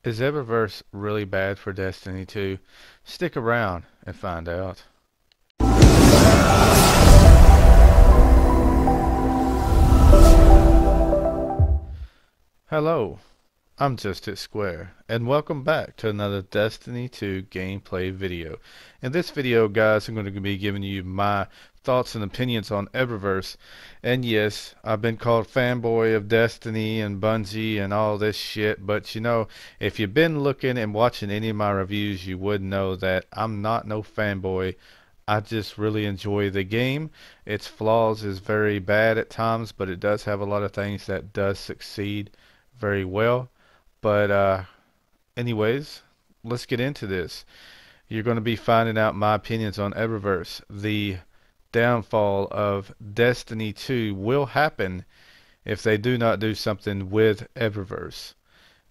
Is Eververse really bad for Destiny 2? Stick around and find out. Hello, I'm JustHitSquare, and welcome back to another Destiny 2 gameplay video. In this video, guys, I'm going to be giving you my thoughts and opinions on Eververse. And yes, I've been called fanboy of Destiny and Bungie and all this shit, but you know, if you've been looking and watching any of my reviews, you would know that I'm not no fanboy. I just really enjoy the game. Its flaws is very bad at times, but it does have a lot of things that does succeed very well. But anyways, let's get into this. You're going to be finding out my opinions on Eververse. The downfall of Destiny 2 will happen if they do not do something with Eververse,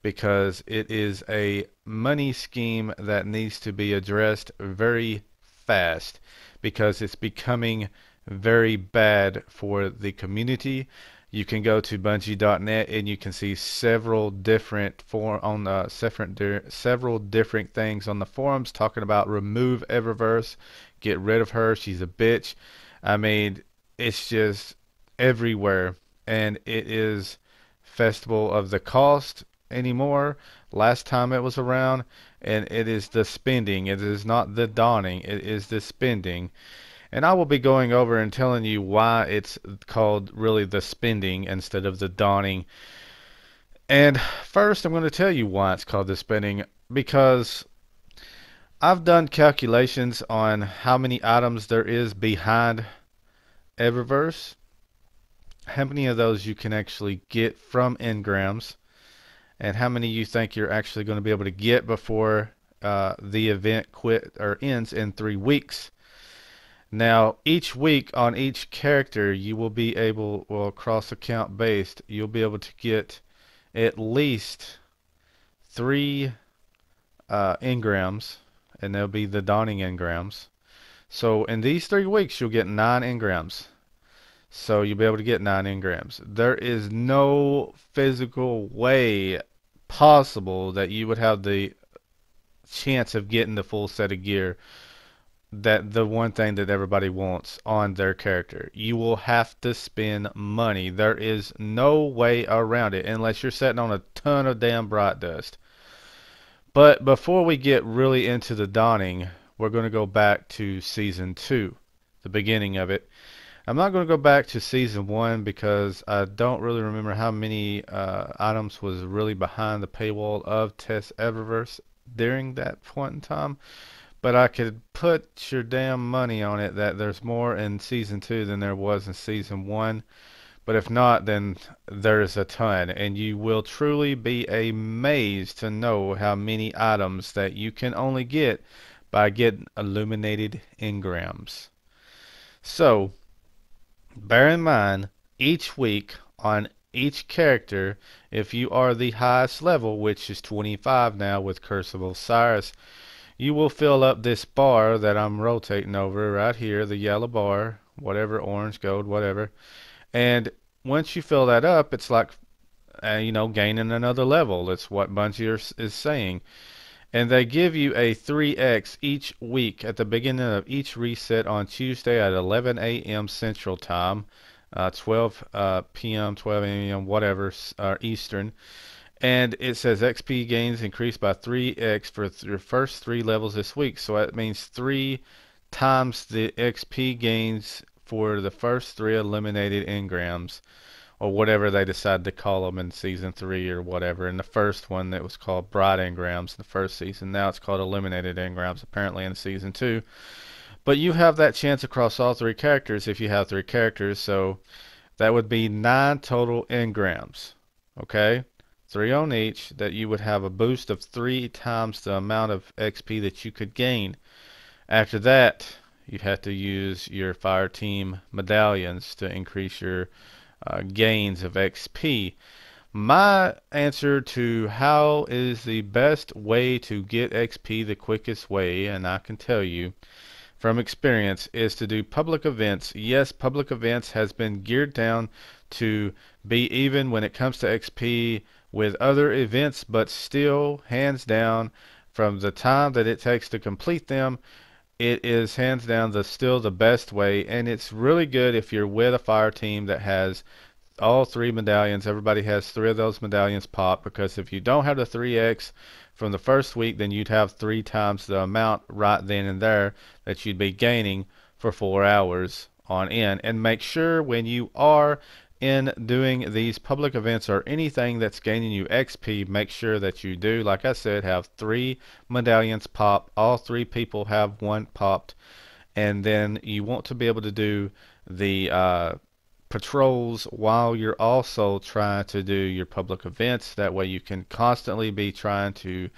because it is a money scheme that needs to be addressed very fast, because it's becoming very bad for the community. You can go to Bungie.net and you can see several different several different things on the forums talking about remove Eververse, get rid of her, she's a bitch. I mean, it's just everywhere, and it is Festival of the Cost anymore. Last time it was around, and it is the spending. It is not the donning, it is the spending. And I will be going over and telling you why it's called really the spending instead of the donning. And first, I'm going to tell you why it's called the spending, because I've done calculations on how many items there is behind Eververse, how many of those you can actually get from Engrams, and how many you think you're actually going to be able to get before the event quit or ends in 3 weeks. Now, each week on each character, you will be able, well, cross account based, you'll be able to get at least three engrams, and they'll be the dawning engrams. So, in these 3 weeks, you'll get 9 engrams. So, you'll be able to get 9 engrams. There is no physical way possible that you would have the chance of getting the full set of gear, that the one thing that everybody wants on their character. You will have to spend money. There is no way around it unless you're sitting on a ton of damn bright dust. But before we get really into the donning, we're going to go back to Season 2, the beginning of it. I'm not going to go back to Season 1 because I don't really remember how many items was really behind the paywall of Test Eververse during that point in time. But I could put your damn money on it that there's more in Season 2 than there was in Season 1. But if not, then there's a ton. And you will truly be amazed to know how many items that you can only get by getting illuminated engrams. So, bear in mind, each week on each character, if you are the highest level, which is 25 now with Curse of Osiris, you will fill up this bar that I'm rotating over right here, the yellow bar, whatever, orange, gold, whatever. And once you fill that up, it's like, gaining another level. That's what Bungie is saying. And they give you a 3x each week at the beginning of each reset on Tuesday at 11 a.m. Central Time, 12 p.m., 12 a.m., whatever, Eastern. And it says XP gains increased by 3x for your first 3 levels this week. So that means 3 times the XP gains for the first 3 eliminated engrams, or whatever they decide to call them in Season 3 or whatever. In the first one, it was called Bright Engrams in the first season. Now it's called Eliminated Engrams, apparently, in Season 2. But you have that chance across all 3 characters if you have 3 characters. So that would be 9 total engrams. Okay? 3 on each, that you would have a boost of 3 times the amount of XP that you could gain. After that, you have to use your fire team medallions to increase your gains of XP. My answer to how is the best way to get XP the quickest way, and I can tell you from experience, is to do public events. Yes, public events has been geared down to be even when it comes to XP with other events, but still, hands down, from the time that it takes to complete them, it is hands down still the best way, and it's really good if you're with a fire team that has all three medallions. Everybody has three of those medallions pop, because if you don't have the 3x from the first week, then you'd have 3 times the amount right then and there that you'd be gaining for 4 hours on end. And make sure when you are in doing these public events or anything that's gaining you XP, make sure that you do, like I said, have 3 medallions pop. All 3 people have one popped, and then you want to be able to do the patrols while you're also trying to do your public events. That way you can constantly be trying to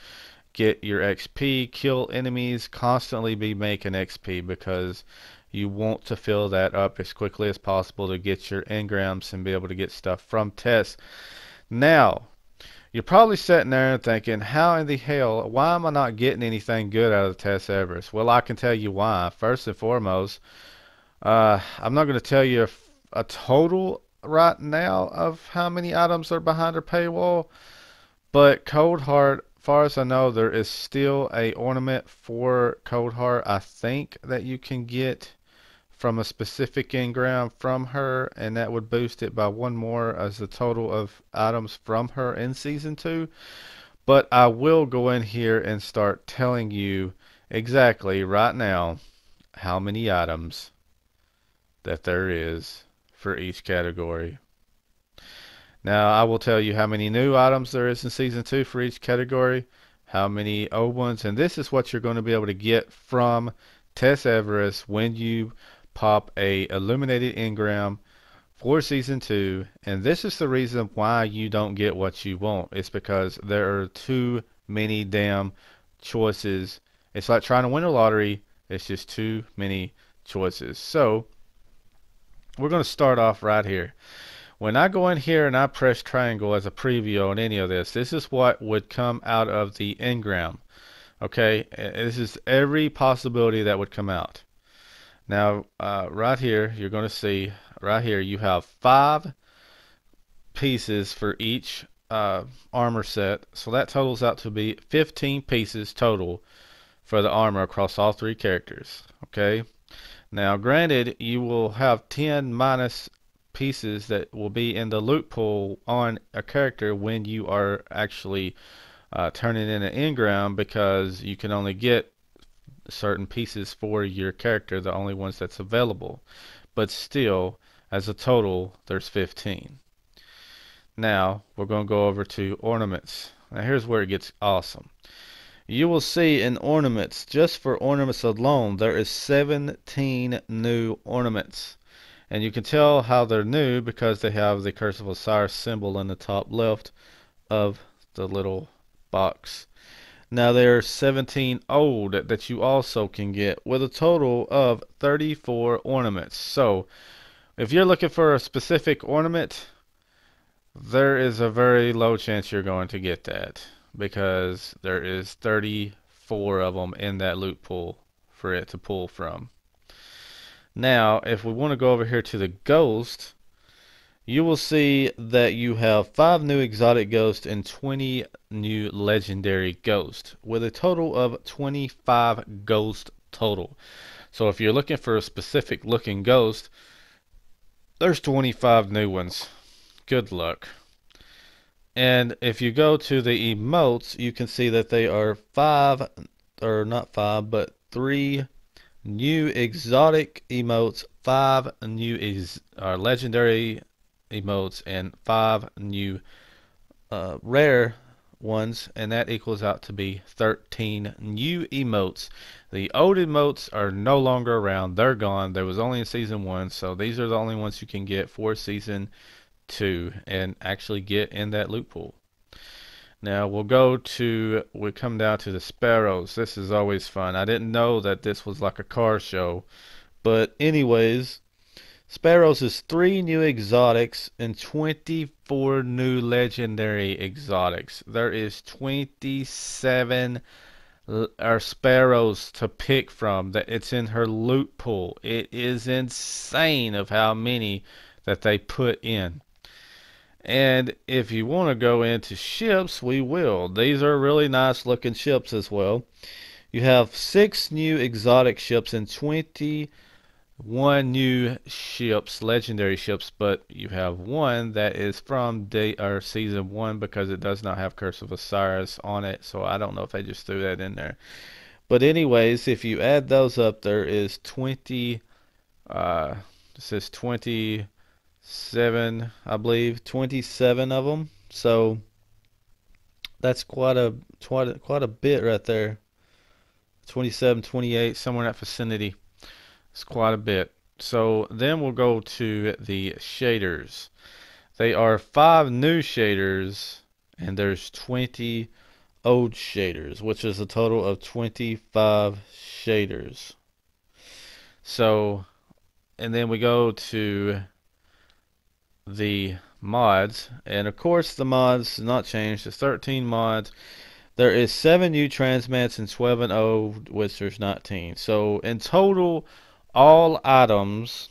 get your XP, kill enemies, constantly be making XP, because you want to fill that up as quickly as possible to get your engrams and be able to get stuff from tests. Now, you're probably sitting there and thinking, how in the hell, why am I not getting anything good out of the test Eververse? Well, I can tell you why. First and foremost, I'm not going to tell you a total right now of how many items are behind a paywall, but Cold Heart, far as I know, there is still a ornament for Cold Heart, I think, that you can get from a specific engram from her, and that would boost it by 1 more as the total of items from her in Season 2. But I will go in here and start telling you exactly right now how many items that there is for each category. Now, I will tell you how many new items there is in Season 2 for each category, how many old ones, and this is what you're going to be able to get from Tess Everest when you pop a illuminated engram for Season 2, and this is the reason why you don't get what you want. It's because there are too many damn choices. It's like trying to win a lottery. It's just too many choices. So, we're going to start off right here. When I go in here and I press triangle as a preview on any of this, this is what would come out of the engram. Okay, this is every possibility that would come out. Now, right here, you're going to see, right here, you have 5 pieces for each armor set. So that totals out to be 15 pieces total for the armor across all 3 characters. Okay. Now, granted, you will have 10 minus pieces that will be in the loot pool on a character when you are actually turning in an engram, because you can only get certain pieces for your character, the only ones that's available. But still, as a total, there's 15. Now, we're going to go over to ornaments. Now, here's where it gets awesome. You will see in ornaments, just for ornaments alone, there is 17 new ornaments. And you can tell how they're new because they have the Curse of Osiris symbol in the top left of the little box. Now there are 17 old that you also can get, with a total of 34 ornaments. So if you're looking for a specific ornament, there is a very low chance you're going to get that, because there is 34 of them in that loot pool for it to pull from. Now, if we want to go over here to the ghost, you will see that you have 5 new exotic ghosts and 20 new legendary ghosts, with a total of 25 ghosts total. So if you're looking for a specific looking ghost, there's 25 new ones. Good luck. And if you go to the emotes, you can see that they are 5, or not 5, but 3 new exotic emotes, 5 new legendary emotes, and 5 new rare ones, and that equals out to be 13 new emotes. The old emotes are no longer around. They're gone. There was only in Season 1, so these are the only ones you can get for Season 2 and actually get in that loot pool. Now we come down to the Sparrows. This is always fun. I didn't know that this was like a car show, but anyways, Sparrows is 3 new exotics and 24 new legendary exotics. There is 27 Sparrows to pick from. That it's in her loot pool. It is insane of how many that they put in. And if you want to go into ships, we will. These are really nice looking ships as well. You have 6 new exotic ships and 21 new ships, legendary ships, but you have one that is from day or season 1 because it does not have Curse of Osiris on it. So I don't know if they just threw that in there. But anyways, if you add those up, there is 20. It says 27, I believe, 27 of them. So that's quite a bit right there. 27, 28, somewhere in that vicinity. It's quite a bit. So then we'll go to the shaders. They are 5 new shaders, and there's 20 old shaders, which is a total of 25 shaders. So, and then we go to the mods, and of course the mods not changed. There's 13 mods. There is 7 new transmats and 12 and old, which there's 19. So in total, all items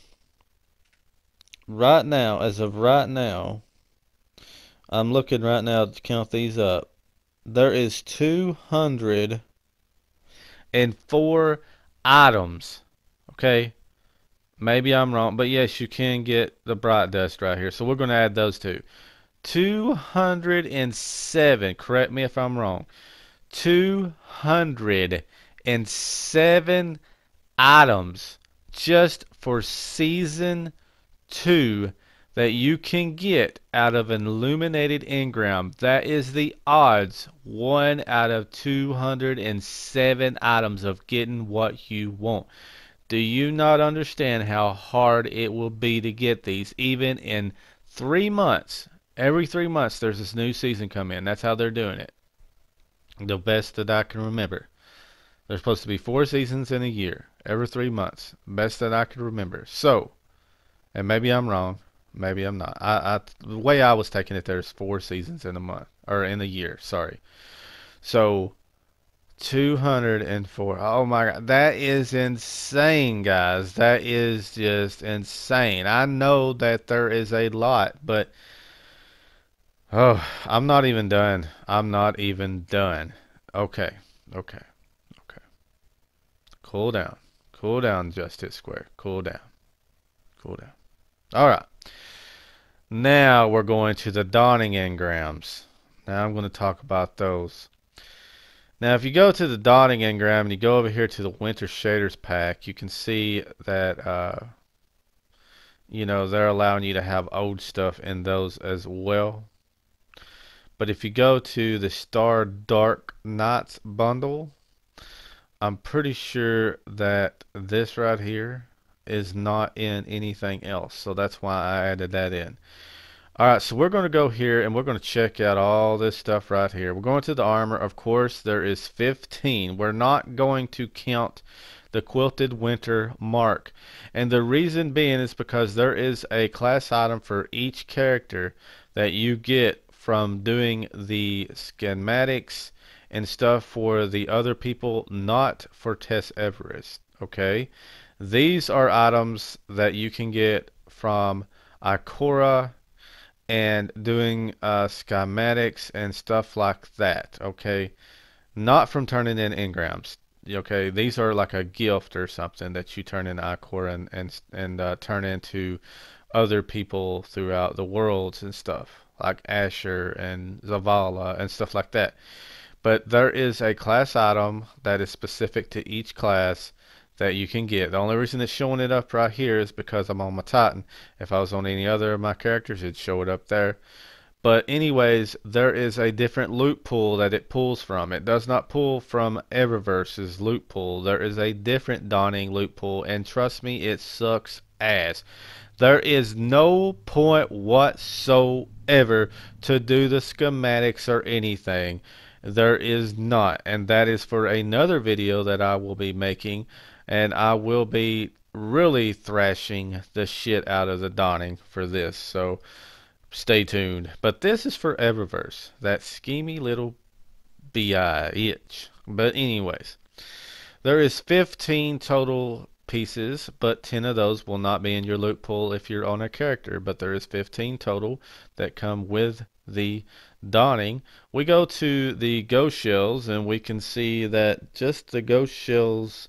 right now, as of right now, I'm looking right now to count these up. There is 204 items. Okay, maybe I'm wrong, but yes, you can get the bright dust right here. So we're going to add those two. 207, correct me if I'm wrong. 207 items just for season 2 that you can get out of an illuminated engram. That is the odds, 1 out of 207 items of getting what you want. Do you not understand how hard it will be to get these, even in 3 months? Every 3 months there's this new season come in. That's how they're doing it. The best that I can remember. There's supposed to be 4 seasons in a year. Every 3 months. Best that I can remember. So, and maybe I'm wrong. Maybe I'm not. The way I was taking it, there's 4 seasons in a month. Or in a year, sorry. So, 204. Oh my God. That is insane, guys. That is just insane. I know that there is a lot, but oh, I'm not even done. I'm not even done. Okay. Okay. Okay. Cool down. Cool down, JustHitSquare. Cool down. Cool down. Alright. Now we're going to the dawning engrams. Now I'm going to talk about those. Now if you go to the dawning engram and you go over here to the winter shaders pack, you can see that you know, they're allowing you to have old stuff in those as well. But if you go to the Star Dark Nights bundle, I'm pretty sure that this right here is not in anything else. So that's why I added that in. Alright, so we're going to go here and we're going to check out all this stuff right here. We're going to the armor. Of course, there is 15. We're not going to count the Quilted Winter mark. And the reason being is because there is a class item for each character that you get from doing the schematics and stuff for the other people, not for Tess Everest. Okay, these are items that you can get from Ikora and doing schematics and stuff like that. Okay, not from turning in engrams. Okay, these are like a gift or something that you turn in Ikora and turn into other people throughout the worlds and stuff, like Asher and Zavala and stuff like that. But there is a class item that is specific to each class that you can get. The only reason it's showing it up right here is because I'm on my Titan. If I was on any other of my characters, it'd show it up there. But anyways, there is a different loot pool that it pulls from. It does not pull from Eververse's loot pool. There is a different Dawning loot pool, and trust me, it sucks ass. There is no point whatsoever to do the schematics or anything. There is not, and that is for another video that I will be making, and I will be really thrashing the shit out of the Dawning for this. So stay tuned. But this is for Eververse, that schemy little itch. But anyways, there is 15 total pieces, but 10 of those will not be in your loot pool if you're on a character, but there is 15 total that come with the donning. We go to the ghost shells and we can see that just the ghost shells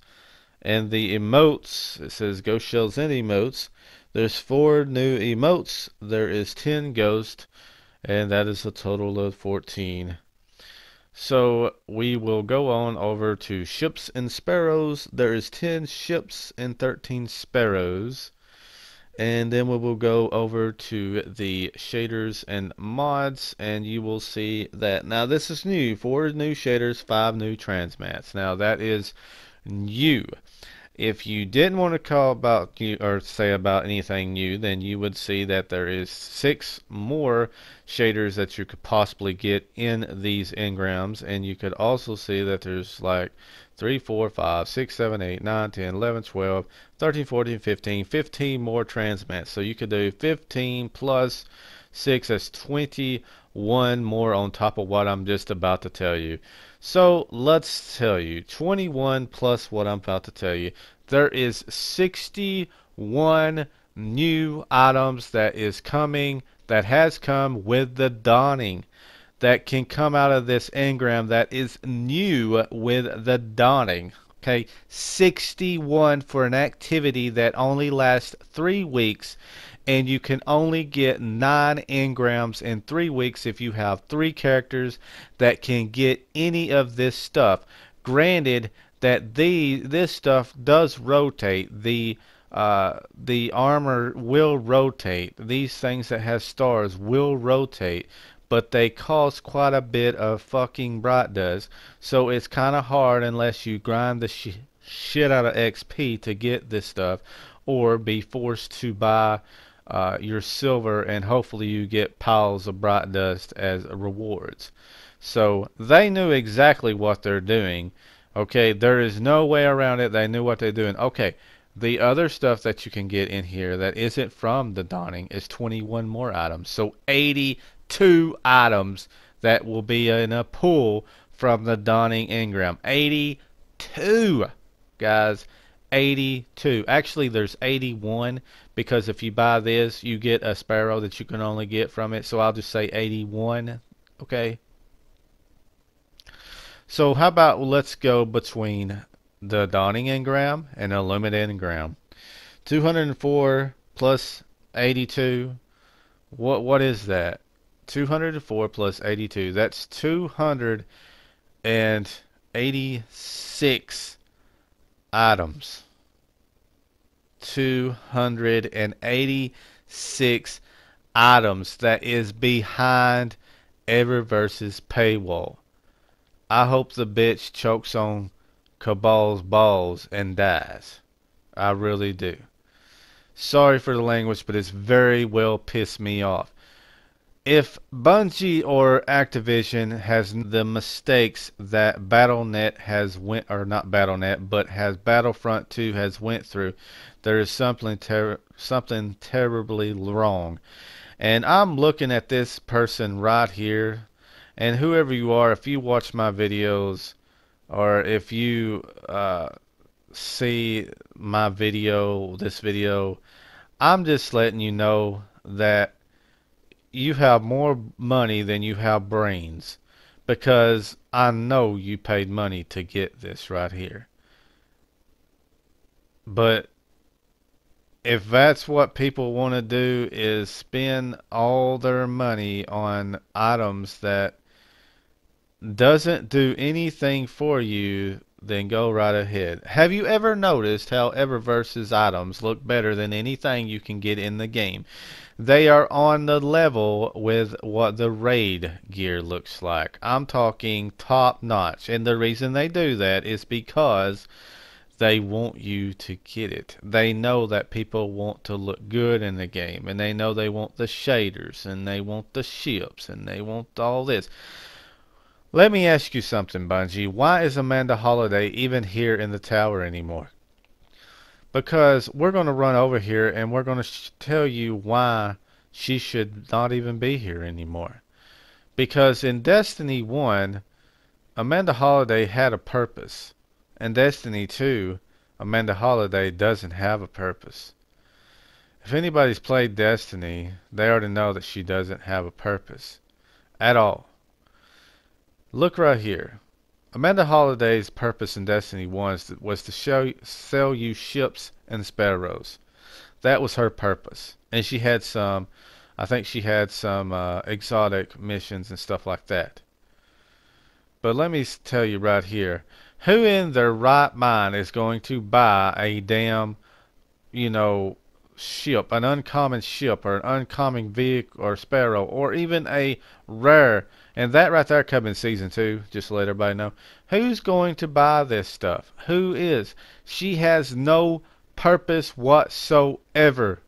and the emotes, it says ghost shells and emotes, there's 4 new emotes, there is 10 ghost, and that is a total of 14. So we will go on over to ships and sparrows. There is 10 ships and 13 sparrows. And then we will go over to the shaders and mods, and you will see that now this is new. 4 new shaders, 5 new transmats. Now that is new. If you didn't want to call about you or say about anything new, then you would see that there is 6 more shaders that you could possibly get in these engrams, and you could also see that there's like 3, 4, 5, 6, 7, 8, 9, 10, 11, 12, 13, 14, 15, 15 more transmats. So you could do 15 plus 6, that's 21 more on top of what I'm just about to tell you. So let's tell you, 21 plus what I'm about to tell you, there is 61 new items that is coming, that has come with the donning, that can come out of this engram that is new with the donning. Okay, 61 for an activity that only lasts 3 weeks, and you can only get 9 engrams in 3 weeks if you have 3 characters that can get any of this stuff. Granted that this stuff does rotate. The armor will rotate. These things that have stars will rotate, but they cost quite a bit of fucking bright dust. So it's kind of hard unless you grind the shit out of XP to get this stuff, or be forced to buy your silver, and hopefully you get piles of bright dust as rewards. So they knew exactly what they're doing. Okay, there is no way around it. They knew what they're doing. Okay, the other stuff that you can get in here that isn't from the donning is 21 more items. So 82 items that will be in a pool from the donning engram. 82, guys. 82. Actually, there's 81, because if you buy this, you get a sparrow that you can only get from it. So I'll just say 81. Okay. So how about let's go between the donning engram and illuminate engram. 204 plus 82. What is that? 204 plus 82. That's 286 items. 286 items that is behind Eververse's paywall. I hope the bitch chokes on Cabal's balls and dies. I really do. Sorry for the language, but it's very well pissed me off. If Bungie or Activision has the mistakes that Battle.net has went, or not Battle.net, but has Battlefront 2 has went through, there is something terribly wrong. And I'm looking at this person right here, and whoever you are, if you watch my videos, or if you see my video, this video, I'm just letting you know that you have more money than you have brains, because I know you paid money to get this right here. But if that's what people want to do, is spend all their money on items that doesn't do anything for you, then go right ahead. Have you ever noticed how Eververse's items look better than anything you can get in the game? They are on the level with what the raid gear looks like. I'm talking top notch. And the reason they do that is because they want you to get it. They know that people want to look good in the game, and they know they want the shaders, and they want the ships, and they want all this. Let me ask you something, Bungie. Why is Amanda Holiday even here in the tower anymore? Because we're going to run over here and we're going to tell you why she should not even be here anymore. Because in Destiny 1, Amanda Holiday had a purpose. In Destiny 2, Amanda Holiday doesn't have a purpose. If anybody's played Destiny, they already know that she doesn't have a purpose at all. Look right here. Amanda Holiday's purpose in Destiny 1 was to sell you ships and sparrows. That was her purpose. And she had some, I think she had some exotic missions and stuff like that. But let me tell you right here, who in their right mind is going to buy a damn, ship, an uncommon ship or an uncommon vehicle or sparrow or even a rare, and that right there coming in season 2, just to let everybody know. Who's going to buy this stuff? Who is? She has no purpose whatsoever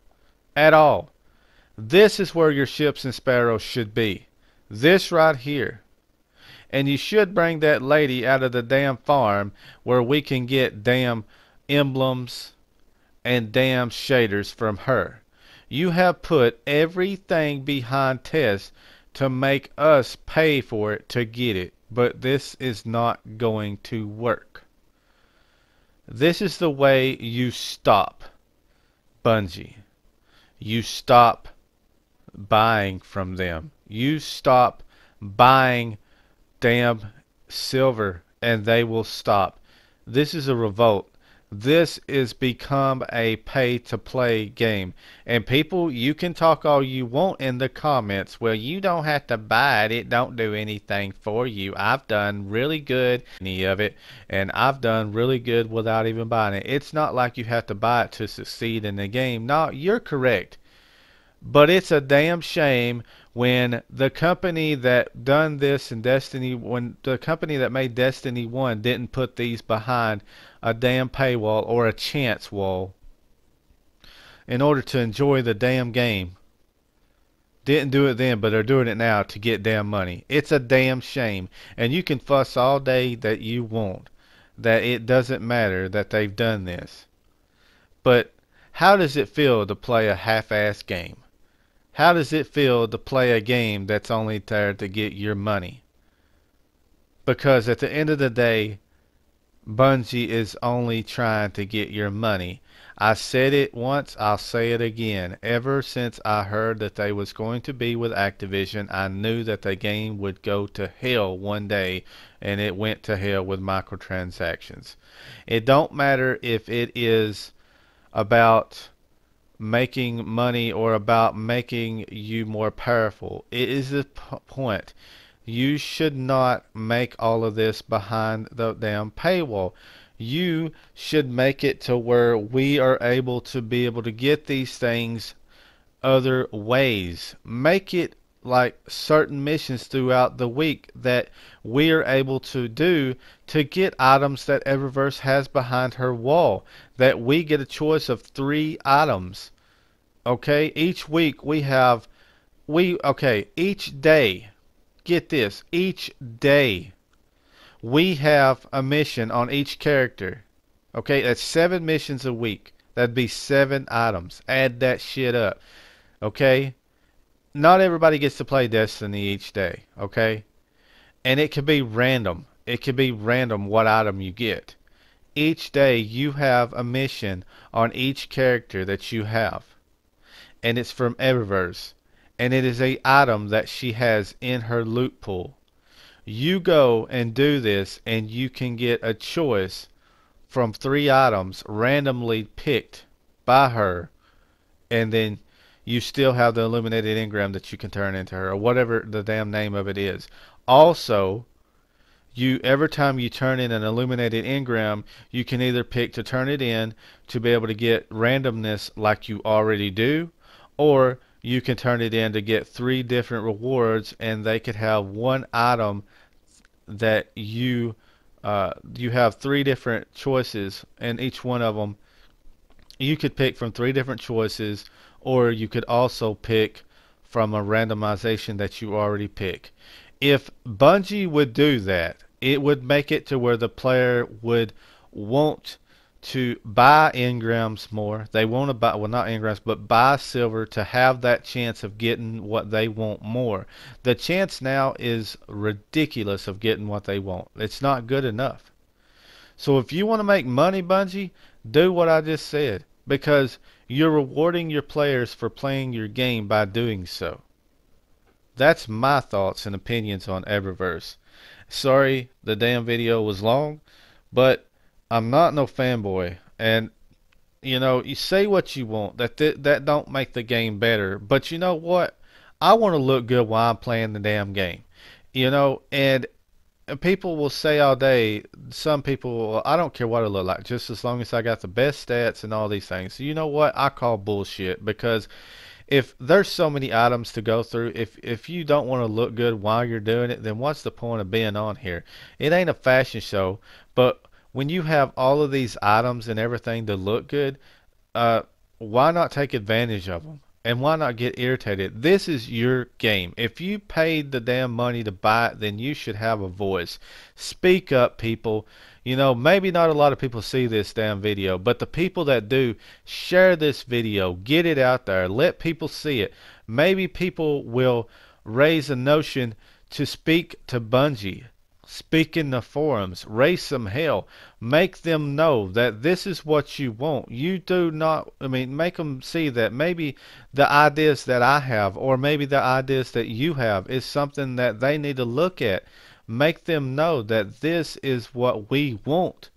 at all. This is where your ships and sparrows should be. This right here. And you should bring that lady out of the damn farm where we can get damn emblems and damn shaders from her. You have put everything behind Tess to make us pay for it to get it. But this is not going to work. This is the way you stop Bungie. You stop buying from them. You stop buying damn silver and they will stop. This is a revolt. This is become a pay to play game. And people, you can talk all you want in the comments. Well, you don't have to buy it. It don't do anything for you. I've done really good any of it, and I've done really good without even buying it. It's not like you have to buy it to succeed in the game. No, you're correct. But it's a damn shame when the company that done this in Destiny, when the company that made Destiny 1 didn't put these behind a damn paywall or a chance wall in order to enjoy the damn game. Didn't do it then, but they're doing it now to get damn money. It's a damn shame. And you can fuss all day that you want, that it doesn't matter that they've done this. But how does it feel to play a half-ass game? How does it feel to play a game that's only there to get your money? Because at the end of the day, Bungie is only trying to get your money. I said it once, I'll say it again. Ever since I heard that they was going to be with Activision, I knew that the game would go to hell one day, and it went to hell with microtransactions. It don't matter if it is about making money or about making you more powerful. It is the point. You should not make all of this behind the damn paywall. You should make it to where we are able to get these things other ways. Make it like certain missions throughout the week that we are able to do to get items that Eververse has behind her wall. That we get a choice of 3 items. Okay, each week each day, get this, each day we have a mission on each character. Okay, that's 7 missions a week. That'd be 7 items. Add that shit up. Okay, not everybody gets to play Destiny each day. Okay, and it could be random. It could be random what item you get. Each day you have a mission on each character that you have. And it's from Eververse, and it is a item that she has in her loot pool. You go and do this, and you can get a choice from 3 items randomly picked by her, and then you still have the illuminated engram that you can turn into her, or whatever the damn name of it is. Also, every time you turn in an illuminated engram, you can either pick to turn it in to be able to get randomness like you already do, or you can turn it in to get 3 different rewards, and they could have one item that you have 3 different choices, and each one of them you could pick from 3 different choices, or you could also pick from a randomization that you already pick. If Bungie would do that, it would make it to where the player would want to buy engrams more. They want to buy, well, not engrams, but buy silver to have that chance of getting what they want more. The chance now is ridiculous of getting what they want. It's not good enough. So if you want to make money, Bungie, Do what I just said because you're rewarding your players for playing your game by doing so. That's my thoughts and opinions on Eververse. Sorry the damn video was long, but I'm not no fanboy. And you know, you say what you want. That don't make the game better. But you know what? I want to look good while I'm playing the damn game. You know, and people will say all day, some people will, I don't care what it look like, just as long as I got the best stats and all these things. So you know what? I call bullshit because if there's so many items to go through, if you don't want to look good while you're doing it, then what's the point of being on here? It ain't a fashion show, but when you have all of these items and everything to look good, uh, why not take advantage of them? And why not get irritated? This is your game. If you paid the damn money to buy it, then you should have a voice. Speak up, people. You know, maybe not a lot of people see this damn video, but the people that do, share this video. Get it out there. Let people see it. Maybe people will raise a notion to speak to Bungie. Speak in the forums, raise some hell, make them know that this is what you want. You do not, I mean, make them see that maybe the ideas that I have, or maybe the ideas that you have, is something that they need to look at. Make them know that this is what we want.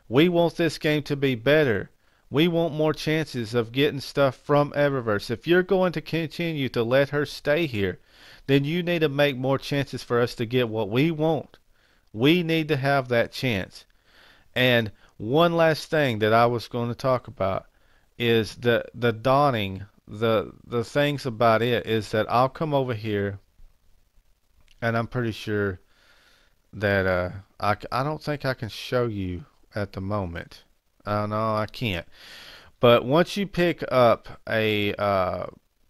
We want this game to be better. We want more chances of getting stuff from Eververse. If you're going to continue to let her stay here, then you need to make more chances for us to get what we want. We need to have that chance. And one last thing that I was going to talk about is the dawning. The things about it is that I'll come over here, and I'm pretty sure that I don't think I can show you at the moment. No, I can't. But once you pick up a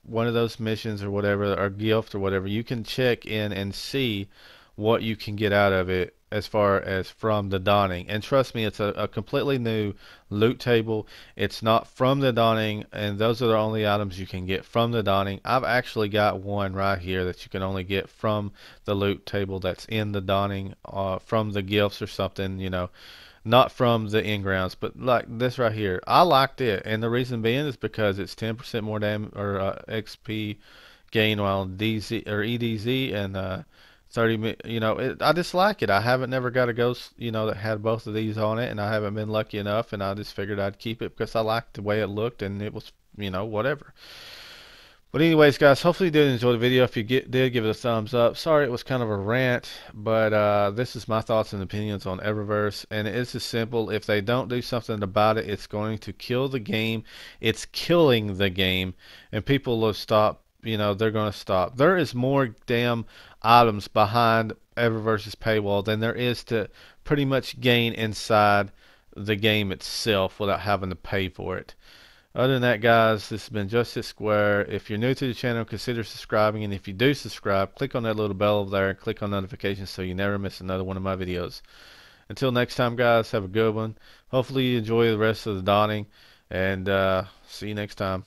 one of those missions or whatever, or gift or whatever, you can check in and see what you can get out of it as far as from the dawning. And trust me, it's a completely new loot table. It's not from the dawning, and those are the only items you can get from the dawning. I've actually got one right here that you can only get from the loot table that's in the dawning, from the gifts or something, you know, not from the Engrams, but like this right here. I liked it, and the reason being is because it's 10% more damage or XP gain while DZ or EDZ, and 30, you know, I just like it. I haven't never got a ghost, you know, that had both of these on it, and I haven't been lucky enough, and I just figured I'd keep it because I liked the way it looked, and it was, you know, whatever. But anyways, guys, hopefully you did enjoy the video. If you did, give it a thumbs up. Sorry it was kind of a rant, but this is my thoughts and opinions on Eververse, and it's as simple. If they don't do something about it, it's going to kill the game. It's killing the game, and people will stop. You know, they're going to stop. There is more damn items behind Eververse's paywall than there is to pretty much gain inside the game itself without having to pay for it. Other than that, guys, this has been JustHitSquare. If you're new to the channel, consider subscribing, and if you do subscribe, click on that little bell over there and click on notifications so you never miss another one of my videos. Until next time, guys, have a good one. Hopefully you enjoy the rest of the dawning, and see you next time.